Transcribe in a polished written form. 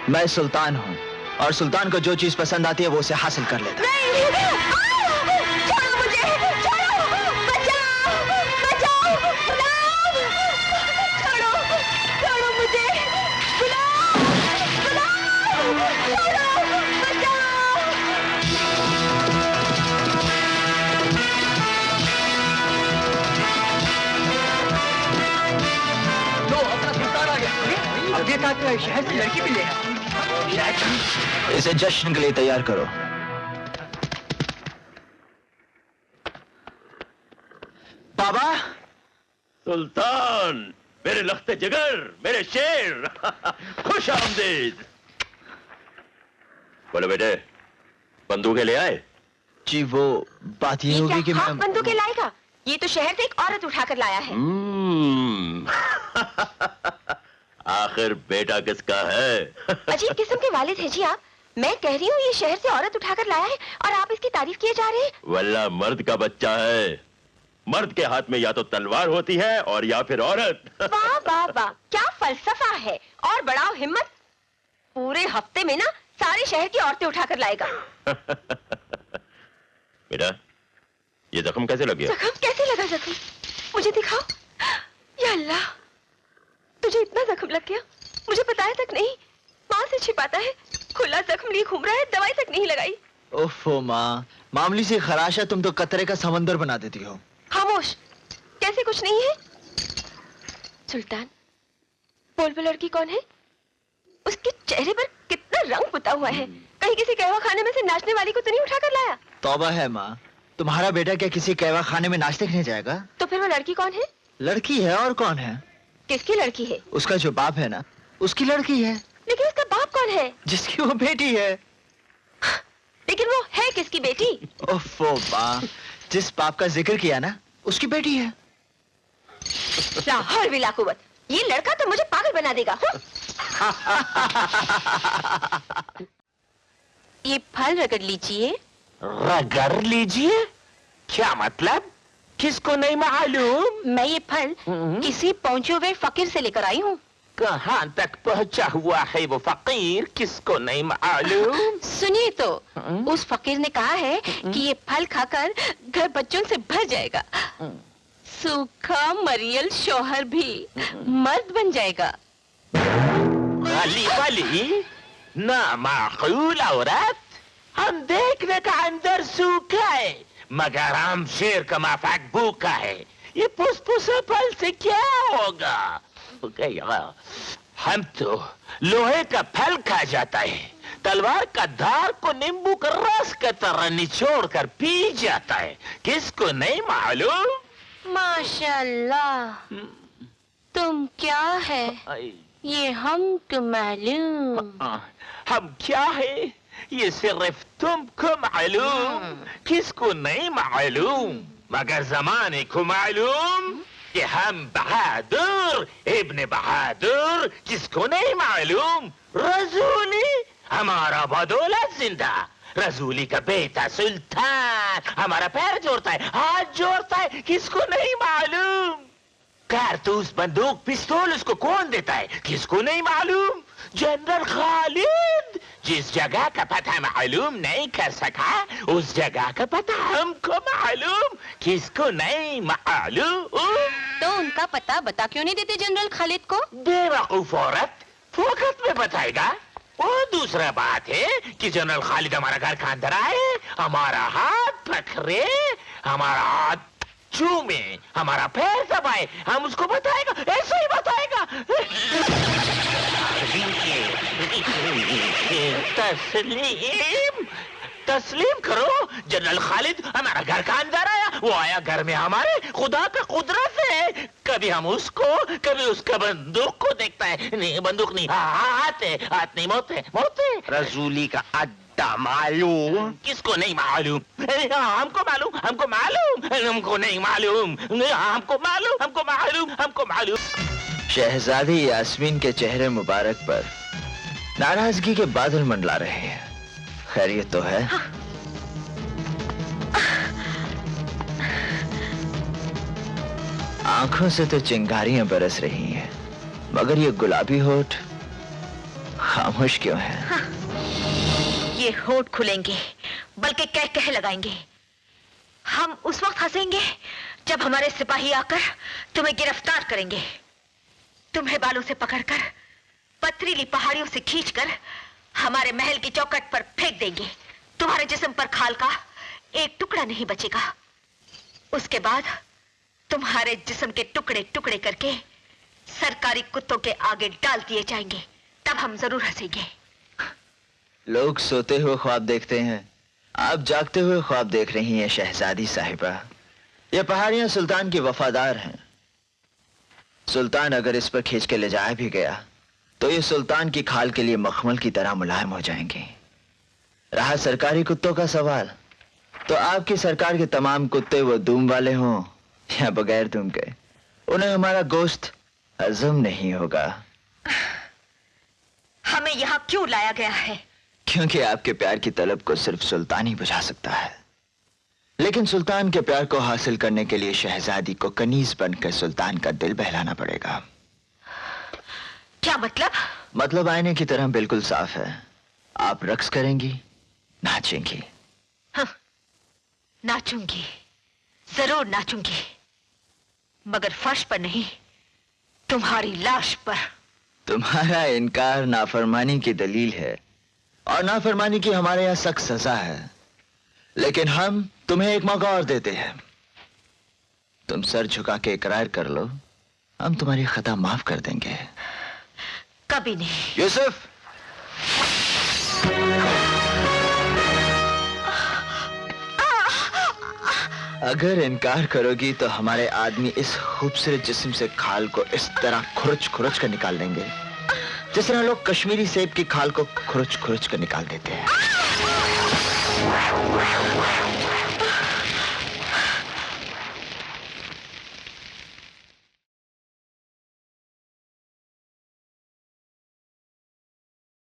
मैं सुल्तान हूँ और सुल्तान को जो चीज पसंद आती है वो उसे हासिल कर लेता है। छोड़ो मुझे, छोड़ो, बचाओ, बचाओ, गुलाब, छोड़ो, छोड़ो मुझे, गुलाब, गुलाब, छोड़ो, बचाओ। लो, अपना सुल्तान आ गया। अब देखा तो शहर से लड़की भी ले आया। इसे जश्न के लिए तैयार करो। बाबा सुल्तान, मेरे लख्ते जिगर, मेरे शेर, खुश आमदीद। बोलो बेटे, बंदूकें ले आए? जी वो बात ये होगी कि मैं बंदूकें लाएगा? ये तो शहर से एक औरत उठाकर लाया है। आखिर बेटा किसका है? अजीब किस्म के वालिद हैं जी आप। मैं कह रही हूँ ये शहर से औरत उठाकर लाया है और आप इसकी तारीफ किए जा रहे हैं। वल्ला मर्द का बच्चा है। मर्द के हाथ में या तो तलवार होती है और या फिर औरत। वाह वाह वाह, क्या फलसफा है। और बढ़ाओ हिम्मत, पूरे हफ्ते में ना सारे शहर की औरतें उठाकर लाएगा। बेटा, ये जख्म कैसे लग गया? जख्म कैसे लगा? जख्म मुझे दिखाओ। या अल्लाह, तुझे इतना जख्म लग गया, मुझे बताया तक नहीं। माँ से छिपाता है, खुला जख्म लिए घूम रहा है, दवाई तक नहीं लगाई। ओफो माँ, मामूली सी खराश है, तुम तो कतरे का समंदर बना देती हो। खामोश, कैसे कुछ नहीं है? सुल्तान, बोल वो लड़की कौन है? उसके चेहरे पर कितना रंग पुता हुआ है। कहीं किसी कहवा खाने में से नाचने वाली को तो नहीं उठाकर लाया? तौबा है माँ, तुम्हारा बेटा क्या किसी कहवा खाने में नाच देखने जाएगा? तो फिर वो लड़की कौन है? लड़की है, और कौन है? किसकी लड़की है? उसका जो बाप है ना, उसकी लड़की है। लेकिन उसका बाप कौन है? जिसकी वो बेटी है। लेकिन वो है किसकी बेटी? ओफो माँ, जिस बाप का जिक्र किया ना, उसकी बेटी है। ला हौल बिला कुव्वत, ये लड़का तो मुझे पागल बना देगा। ये फल रगड़ लीजिए। रगड़ लीजिए? क्या मतलब? किसको नहीं मालूम? मैं ये फल किसी पहुंचे हुए फकीर से लेकर आई हूँ। कहाँ तक पहुँचा हुआ है वो फकीर? किसको नहीं मालूम? सुनिए तो, उस फकीर ने कहा है कि ये फल खाकर घर बच्चों से भर जाएगा। सूखा मरियल शौहर भी मर्द बन जाएगा। वाली वाली, ना माकूल औरत। हम देखने का अंदर सूखा है, मगर हम शेर का माफाक भूखा है। ये पुसपुसे फल से क्या होगा? हम तो लोहे का फल खा जाता है, तलवार का धार को नींबू का रस का तरह निचोड़ कर पी जाता है। किसको नहीं मालूम? माशाल्लाह, तुम क्या है ये हमको मालूम। हम क्या है ये सिर्फ तुमको मालूम। किसको नहीं मालूम? मगर जमाने को मालूम कि हम बहादुर इब्ने बहादुर। किसको नहीं मालूम? रसूली हमारा बदौलत जिंदा। रसूली का बेटा सुल्तान हमारा पैर जोड़ता है, हाथ जोड़ता है। किसको नहीं मालूम? कारतूस, बंदूक, पिस्तौल उसको कौन देता है? किसको नहीं मालूम? जनरल खालिद। जिस जगह का पता मालूम नहीं कर सका, उस जगह का पता हमको मालूम। किसको नहीं मालूम? तो उनका पता बता क्यों नहीं देते जनरल खालिद को? बेवकूफ औरत, फोकट में बताएगा। वो दूसरा बात है कि जनरल खालिद हमारा घर का अंदर आए, हमारा हाथ पकड़े, हमारा हाथ चूमे, हमारा पैर दबाए, हम उसको बताएगा। ऐसे ही बताएगा। तस्लीम तस्लीम करो, जनरल खालिद हमारा घर का अंदर आया। वो आया घर में हमारे, खुदा का कुदरत है। कभी हम उसको, कभी उसका बंदूक को देखता है। नहीं, बंदूक नहीं, हाथ है, हाथ नहीं, मौत है, मौत है। रसूली का अड्डा मालूम? किसको नहीं मालूम? हमको मालूम, हमको मालूम, हमको नहीं मालूम, हमको मालूम, हमको मालूम, हमको मालूम। शहजादी यास्मीन के चेहरे मुबारक पर नाराजगी के बादल मंडला रहे हैं। खैरियत तो है? हाँ। आंखों से तो चिंगारियां बरस रही हैं, मगर ये गुलाबी होठ खामोश क्यों है? हाँ। ये होठ खुलेंगे बल्कि कह कह लगाएंगे। हम उस वक्त हंसेंगे जब हमारे सिपाही आकर तुम्हें गिरफ्तार करेंगे, तुम्हें बालों से पकड़कर पथरीली पहाड़ियों से खींचकर हमारे महल की चौखट पर फेंक देंगे। तुम्हारे जिस्म पर खाल का एक टुकड़ा नहीं बचेगा। उसके बाद तुम्हारे जिस्म के टुकड़े टुकड़े करके सरकारी कुत्तों के आगे डाल दिए जाएंगे, तब हम जरूर हंसेंगे। लोग सोते हुए ख्वाब देखते हैं, आप जागते हुए ख्वाब देख रही हैं शहजादी साहिबा। ये पहाड़ियां सुल्तान की वफादार हैं। सुल्तान अगर इस पर खींच के ले जाया भी गया तो ये सुल्तान की खाल के लिए मखमल की तरह मुलायम हो जाएंगे। रहा सरकारी कुत्तों का सवाल, तो आपकी सरकार के तमाम कुत्ते वो दूम वाले हों या बगैर दूम के, उन्हें हमारा गोश्त हजम नहीं होगा। हमें यहाँ क्यों लाया गया है? क्योंकि आपके प्यार की तलब को सिर्फ सुल्तान ही बुझा सकता है। लेकिन सुल्तान के प्यार को हासिल करने के लिए शहजादी को कनीज बनकर सुल्तान का दिल बहलाना पड़ेगा। क्या मतलब? मतलब आईने की तरह बिल्कुल साफ है। आप रक्स करेंगी, नाचेंगी। हाँ, नाचूंगी, जरूर नाचूंगी, मगर फर्श पर नहीं, तुम्हारी लाश पर। तुम्हारा इनकार नाफरमानी की दलील है और नाफरमानी की हमारे यहाँ सख्त सजा है। लेकिन हम तुम्हें एक मौका और देते हैं। तुम सर झुका के इकरार कर लो, हम तुम्हारी खता माफ कर देंगे। कभी नहीं। यूसुफ, अगर इनकार करोगी तो हमारे आदमी इस खूबसूरत जिस्म से खाल को इस तरह खुरच खुरच कर निकाल देंगे, जिस तरह लोग कश्मीरी सेब की खाल को खुरच खुरच कर निकाल देते हैं।